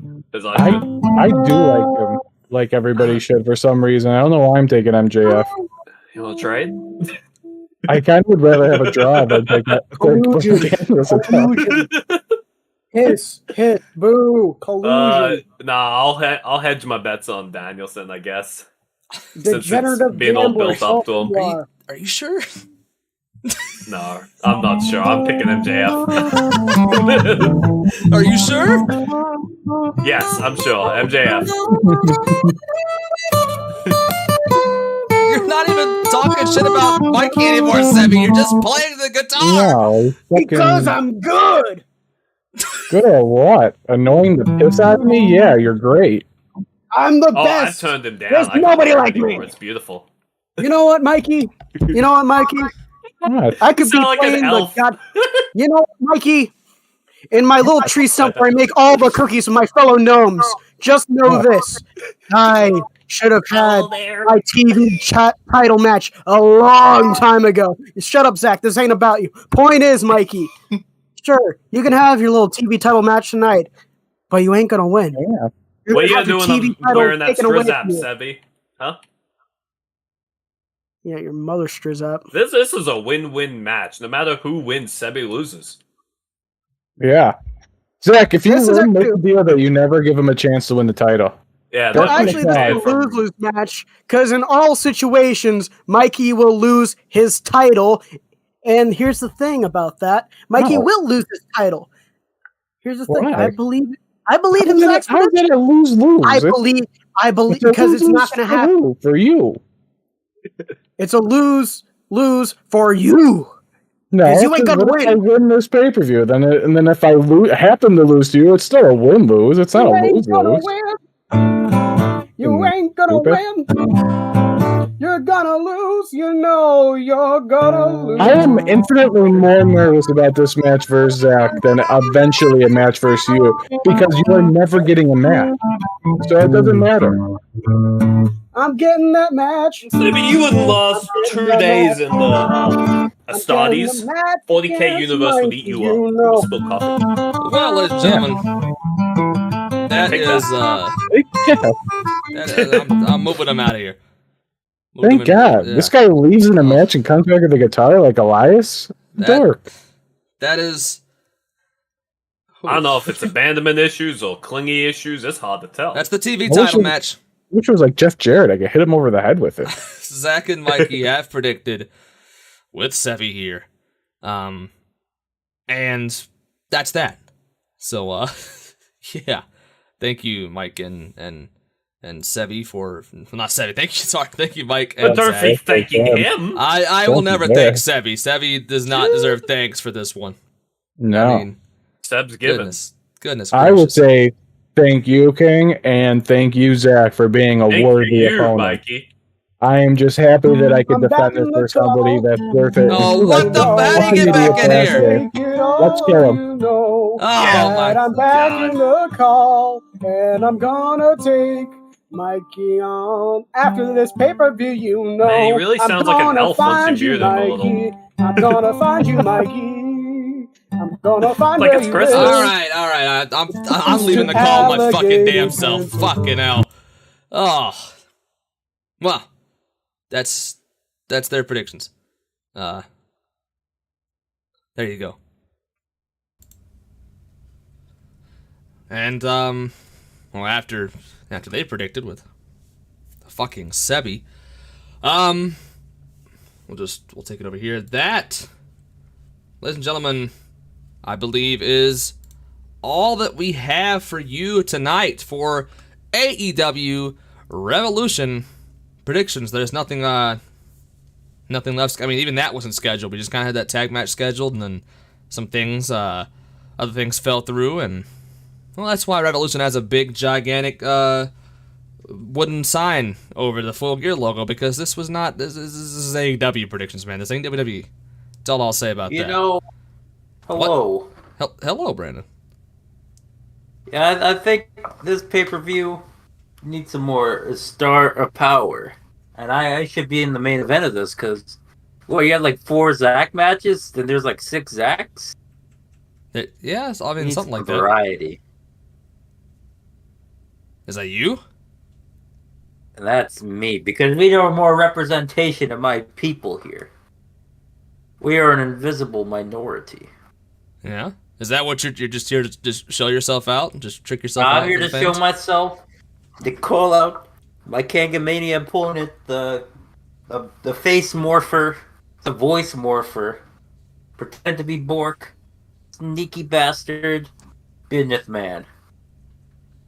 do like him, like everybody should for some reason. I don't know why I'm taking MJF. You want to trade? I kind of would rather have a draw than take Danielson. Hiss, hit, boo, collusion. I'll hedge my bets on Danielson, I guess. Degenerative being all built up to him. Are you sure? No, I'm not sure. I'm picking MJF. Are you sure? Yes, I'm sure. MJF. You're not even talking shit about Mikey anymore, Sebby. You're just playing the guitar. No, Because I'm good. Good at what? Annoying the piss out of me? Yeah, you're great. I'm the best. I turned him down. There's nobody like me. It's beautiful. You know what, Mikey? I could be like playing an elf. God. You know what, Mikey? In my little tree stump where I make all the cookies for my fellow gnomes. Just know this. I should have had my TV title match a long time ago. Shut up, Zach. This ain't about you. Point is, Mikey. Sure, you can have your little TV title match tonight, but you ain't gonna win. Yeah. What are you doing wearing that Strizap, Sebby? Huh? Yeah, your mother Strizap. This is a win-win match. No matter who wins, Sebby loses. Yeah. Zach, if you win, make the deal that you never give him a chance to win the title. Yeah, well, actually, this is a lose-lose match, because in all situations, Mikey will lose his title. And here's the thing about that. Mikey will lose his title. Here's the thing. I believe in Zach's How is it a lose-lose? I believe because it's not going to happen. For you. It's a lose for you. No, you ain't gonna win. I win this pay-per-view, and then if I happen to lose to you, it's still a win-lose. It's not a lose-lose. You ain't gonna win. You're gonna lose. You know you're gonna lose. I am infinitely more nervous about this match versus Zach than eventually a match versus you, because you are never getting a match. So it doesn't matter. I'm getting that match. Maybe you wouldn't last 2 days in the Astartes. 40K universe would eat you up. Spill coffee. Well, ladies and gentlemen, that is I'm moving him out of here. Thank God. Yeah. This guy leaves in a match and comes back with the guitar like Elias? Dark. That is... I don't know if it's abandonment issues or clingy issues. It's hard to tell. That's the TV title match. Which was like Jeff Jarrett. I could hit him over the head with it. Zach and Mikey have predicted with Sevy here. And that's that. So, yeah. Thank you, Mike and Sevy for not Sevy. Thank you, Mike. And but don't be thanking him. I will never thank Sevy. Sevy does not deserve thanks for this one. No, I mean, Seb's given. Goodness. I would say thank you, King, and thank you, Zach, for being a worthy opponent. Mikey. I am just happy that I could defend this for somebody that's worth it. Oh, what the? How do you get back in here? Let's kill him. Oh my I'm back in the call, and I'm gonna take Mikey on after this pay-per-view. You know, man, he really sounds like an elf once you hear them a little. I'm gonna find you, Mikey. I'm gonna find like you. It's Christmas. All right. I'm leaving the call my fucking damn self. Fucking hell. Oh, well, that's their predictions. There you go. And well, after they predicted with the fucking Sebby, we'll take it over here. That, ladies and gentlemen, I believe is all that we have for you tonight for AEW Revolution predictions. There's nothing left. I mean, even that wasn't scheduled. We just kind of had that tag match scheduled, and then some things, other things fell through, and well, that's why Revolution has a big, gigantic wooden sign over the Full Gear logo, because this is AEW predictions, man. This ain't WWE. That's all I'll say about that. You know, hello. Hello, Brandon. Yeah, I think this pay-per-view need some more star of power. And I should be in the main event of this because, well, you had like 4 Zack matches, then there's like 6 Zacks. Yeah, I mean, something like that. Variety. Is that you? And that's me, because we need more representation of my people here. We are an invisible minority. Yeah. Is that what you're just here to just show yourself out and just trick yourself out? I'm here to show myself, to call out my Kangamania opponent, the face morpher, the voice morpher, pretend to be Bork, sneaky bastard, business man.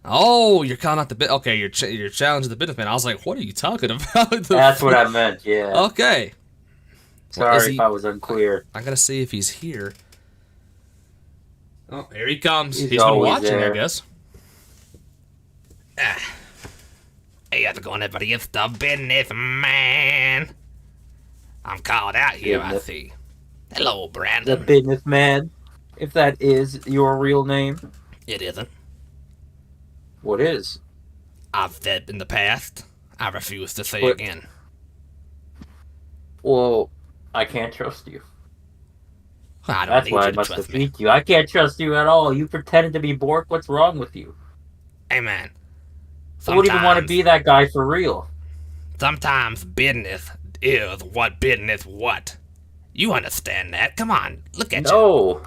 Oh, you're calling out the bit. Okay, you're challenging the businessman. I was like, what are you talking about? That's what I meant. Yeah. Okay. Sorry if I was unclear. I gotta see if he's here. Oh, here he comes. He's been always watching, there. I guess. Hey, how's it going, everybody? It's the business man. I'm called out here, I see. Hello, Brandon. The business man, if that is your real name. It isn't. What is? I've said in the past. I refuse to say What? again. Well, I can't trust you. I don't That's need why you I to must trust me. defeat you. I can't trust you at all. You pretended to be Bork. What's wrong with you? Hey, man. I wouldn't even want to be that guy for real. Sometimes business is what business what. You understand that? Come on, look at you. No.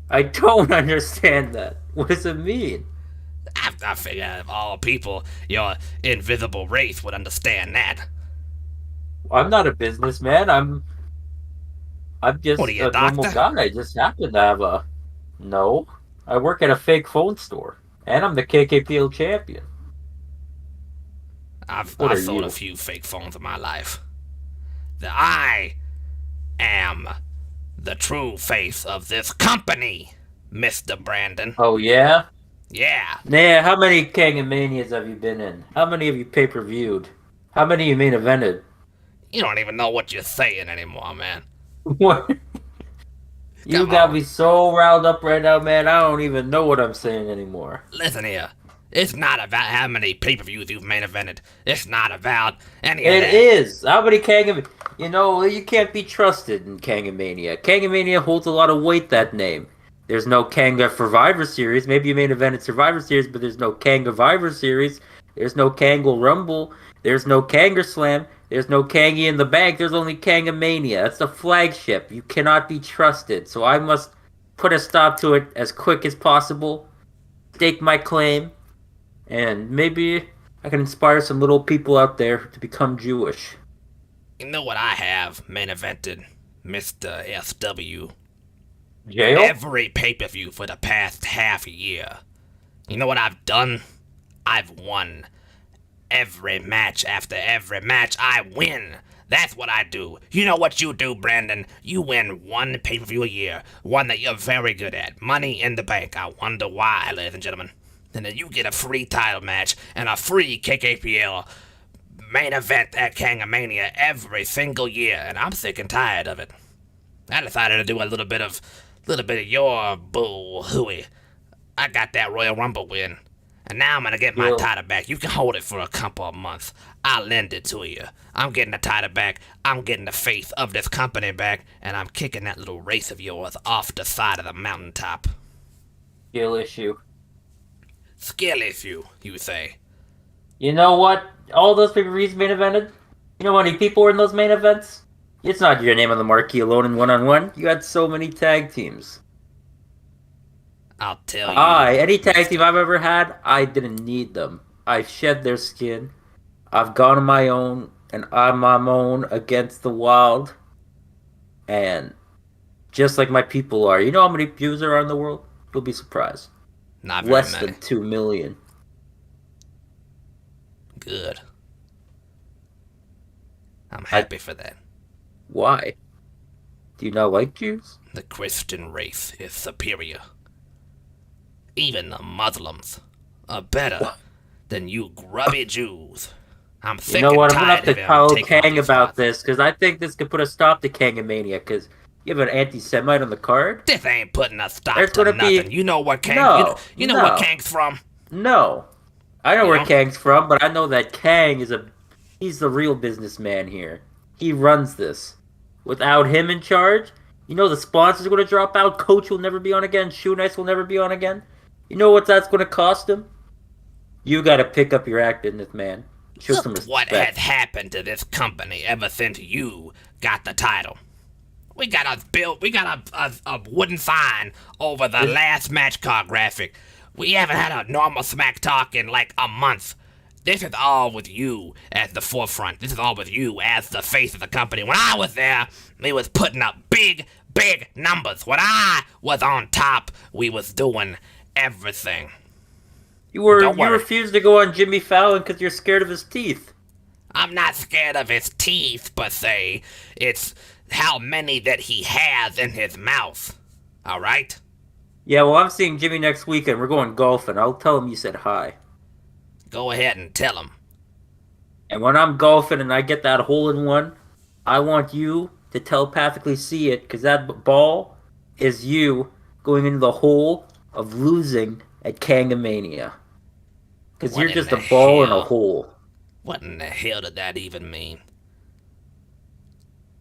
I don't understand that. What does it mean? I figure of all people, your invisible race would understand that. I'm not a businessman. I'm just What are you, a normal doctor? guy. I just happen to have a... No. I work at a fake phone store. And I'm the KKPL champion. I've What are sold you? a few fake phones in my life. I am the true face of this company, Mr. Brandon. Oh, yeah? Yeah. Nah, how many Kangamanias have you been in? How many have you pay-per-viewed? How many you main evented? You don't even know what you're saying anymore, man. What? You Come got on. me so riled up right now, man. I don't even know what I'm saying anymore. Listen here. It's not about how many pay-per-views you've main evented. It's not about any of It that. is. How many Kangamania? You know, you can't be trusted in Kangamania. Kangamania holds a lot of weight, that name. There's no Kanga Survivor Series. Maybe you main evented Survivor Series, but there's no Kanga Survivor Series. There's no Kangle Rumble. There's no Kanger Slam. There's no Kangy in the Bank. There's only Kangamania. That's the flagship. You cannot be trusted. So I must put a stop to it as quick as possible. Stake my claim. And maybe I can inspire some little people out there to become Jewish. You know what I have main evented, Mr. SW? Jail? Every pay-per-view for the past half year. You know what I've done? I've won. Every match after every match, I win. That's what I do. You know what you do, Brandon? You win one pay-per-view a year. One that you're very good at. Money in the Bank. I wonder why, ladies and gentlemen. And then you get a free title match and a free KKPL main event at Kangamania every single year. And I'm sick and tired of it. I decided to do a little bit of your boo-hooey. I got that Royal Rumble win. And now I'm gonna get my title back. You can hold it for a couple of months. I'll lend it to you. I'm getting the title back. I'm getting the faith of this company back. And I'm kicking that little race of yours off the side of the mountaintop. Skill issue. Skill issue, you say? You know what? All those pay-per-views main evented? You know how many people were in those main events? It's not your name on the marquee alone in one-on-one. You had so many tag teams. I'll tell you. Any tag team I've ever had, I didn't need them. I shed their skin. I've gone on my own, and I'm on my own against the wild. And just like my people are. You know how many views there are in the world? You'll be surprised. Not very Less many. than 2 million. Good. I'm happy for that. Why? Do you not like Jews? The Christian race is superior. Even the Muslims are better than you grubby Jews. I'm sick You know what? and I'm gonna have tired to of tell him taking Kang these about spots. this because I think this could put a stop to Kangamania. Because you have an anti-Semite on the card. This ain't putting a stop There's to gonna be- nothing. You know what Kang? No, you know no. what Kang's from? No, I know where Kang's from, but I know that Kang he's the real businessman here. He runs this. Without him in charge, the sponsors are going to drop out. Coach will never be on again. Shoe Nice will never be on again. You know what that's going to cost him? You got to pick up your act in this, man. Show some respect. What has happened to this company ever since you got the title? We got a wooden sign over the last match card graphic. We haven't had a normal Smack Talk in like a month. This is all with you at the forefront. This is all with you as the face of the company. When I was there, we was putting up big numbers. When I was on top, we was doing everything. You refused to go on Jimmy Fallon because you're scared of his teeth. I'm not scared of his teeth, per se. It's how many that he has in his mouth. All right? Yeah, well, I'm seeing Jimmy next weekend. We're going golfing. I'll tell him you said hi. Go ahead and tell him. And when I'm golfing and I get that hole-in-one, I want you to telepathically see it, because that ball is you going into the hole of losing at Kangamania. Because you're just a ball in a hole. What in the hell did that even mean?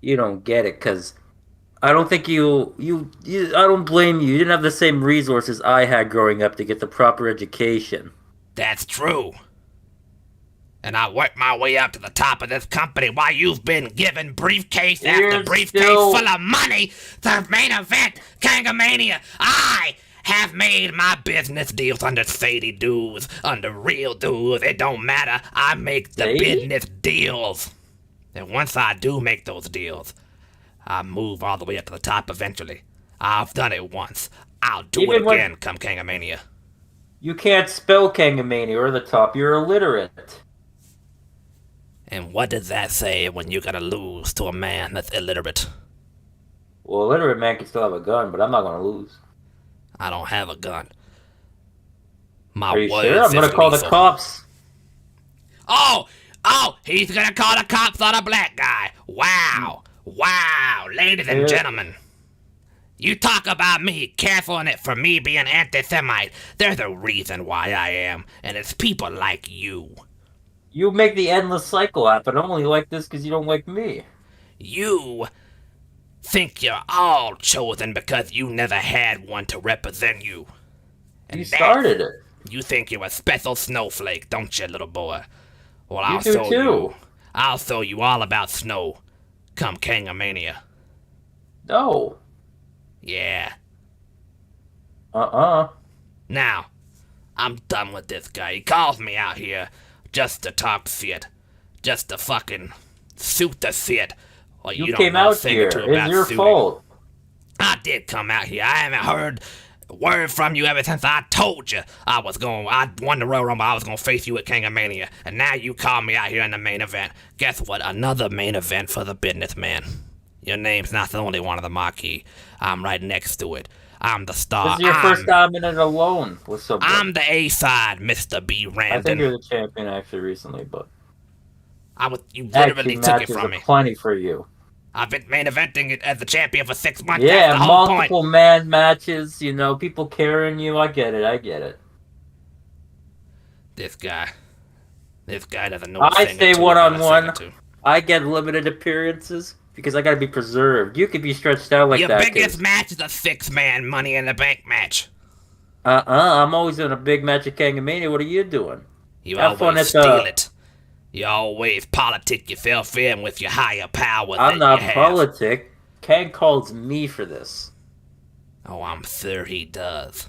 You don't get it, because I don't think I don't blame you. You didn't have the same resources I had growing up to get the proper education. That's true. And I worked my way up to the top of this company while you've been given briefcase after briefcase full of money to main event Kangamania. I have made my business deals under shady dudes, under real dudes. It don't matter. I make the business deals. And once I do make those deals, I move all the way up to the top eventually. I've done it once. I'll do it again come Kangamania. You can't spell Kangamania or the top. You're illiterate. And what does that say when you gotta lose to a man that's illiterate? Well, illiterate man can still have a gun, but I'm not gonna lose. I don't have a gun. Are you sure? I'm gonna call the cops. Oh, he's gonna call the cops on a black guy. Wow, ladies and gentlemen. You talk about me careful it for me being anti-Semite. There's a reason why I am, and it's people like you. You make the endless cycle happen. I only like this because you don't like me. You think you're all chosen because you never had one to represent you. And you started it. You think you're a special snowflake, don't you, little boy? Well, I'll show you all about snow come Kangamania. No. Yeah. Now, I'm done with this guy. He calls me out here just to talk shit. Just to fucking suit the shit. Well, you came out here. It's your fault. I did come out here. I haven't heard a word from you ever since I told you I won the Royal Rumble. I was going to face you at Kangamania. And now you call me out here in the main event. Guess what? Another main event for the businessman. Your name's not the only one of the marquee. I'm right next to it. I'm the star. This is your first time in it alone with somebody. I'm the A-side, Mr. B. Randon. I think you're the champion actually recently, but you literally took it from me. Plenty for you. I've been main eventing it as the champion for 6 months. Yeah, that's the whole multiple point. man matches. People carrying you. I get it. This guy doesn't know. I stay one-on-one. I get limited appearances. Because I gotta be preserved. You could be stretched out like that. Your biggest match is a 6-man Money in the Bank match. I'm always in a big match at Kangamania. What are you doing? You always steal it. You always politic yourself in with your higher power. I'm not politic. Kang calls me for this. Oh, I'm sure he does.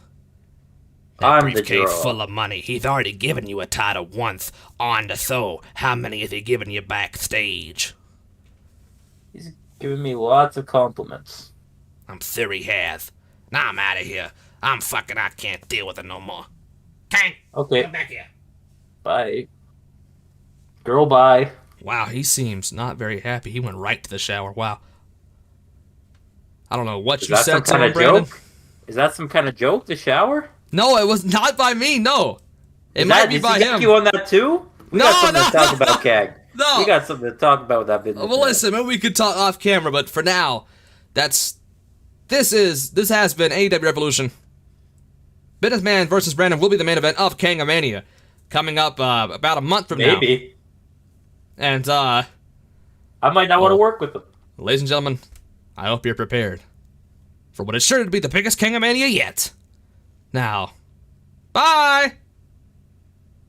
I'm briefcase the draw. Full of money. He's already given you a title once on the show. How many is he giving you backstage? He's giving me lots of compliments. I'm sure he has. Now I'm out of here. I can't deal with it no more. Kang! Okay. Come back here. Bye. Girl, bye. Wow, he seems not very happy. He went right to the shower. Wow. I don't know what you said to him, Brandon. Is that some kind of joke, the shower? No, it was not by me, no. It might be by him. You on that too? We got something to talk about, Kang. No. We got something to talk about with that business. Well, listen, maybe we could talk off camera, but for now, this has been AEW Revolution. Businessman versus Brandon will be the main event of Kangamania. coming up about a month from now. Maybe. And I might not want to work with them. ladies and gentlemen, I hope you're prepared for what is sure to be the biggest Kangamania yet. Now, bye!